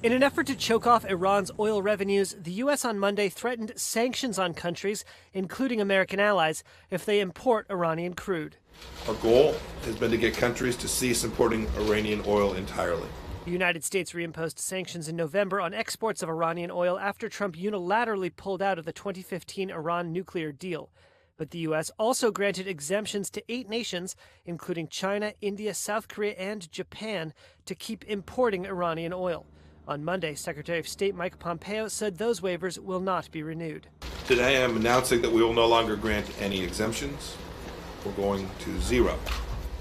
In an effort to choke off Iran's oil revenues, the U.S. on Monday threatened sanctions on countries, including American allies, if they import Iranian crude. Our goal has been to get countries to cease importing Iranian oil entirely. The United States reimposed sanctions in November on exports of Iranian oil after Trump unilaterally pulled out of the 2015 Iran nuclear deal. But the U.S. also granted exemptions to 8 nations, including China, India, South Korea, and Japan, to keep importing Iranian oil. On Monday, Secretary of State Mike Pompeo said those waivers will not be renewed. Today I'm announcing that we will no longer grant any exemptions. We're going to zero.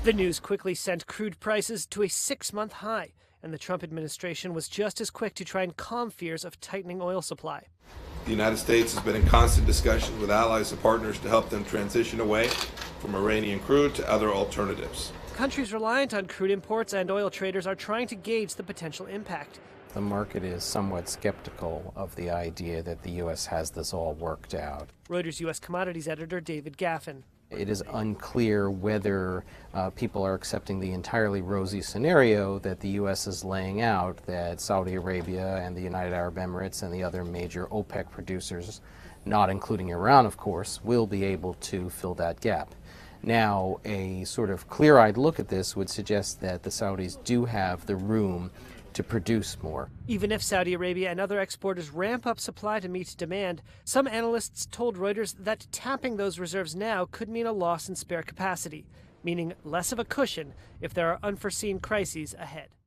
The news quickly sent crude prices to a 6-month high, and the Trump administration was just as quick to try and calm fears of tightening oil supply. The United States has been in constant discussion with allies and partners to help them transition away from Iranian crude to other alternatives. Countries reliant on crude imports and oil traders are trying to gauge the potential impact. The market is somewhat skeptical of the idea that the U.S. has this all worked out. Reuters U.S. commodities editor David Gaffin. It is unclear whether people are accepting the entirely rosy scenario that the U.S. is laying out, that Saudi Arabia and the United Arab Emirates and the other major OPEC producers, not including Iran, of course, will be able to fill that gap. Now, a sort of clear-eyed look at this would suggest that the Saudis do have the room to produce more. Even if Saudi Arabia and other exporters ramp up supply to meet demand, some analysts told Reuters that tapping those reserves now could mean a loss in spare capacity, meaning less of a cushion if there are unforeseen crises ahead.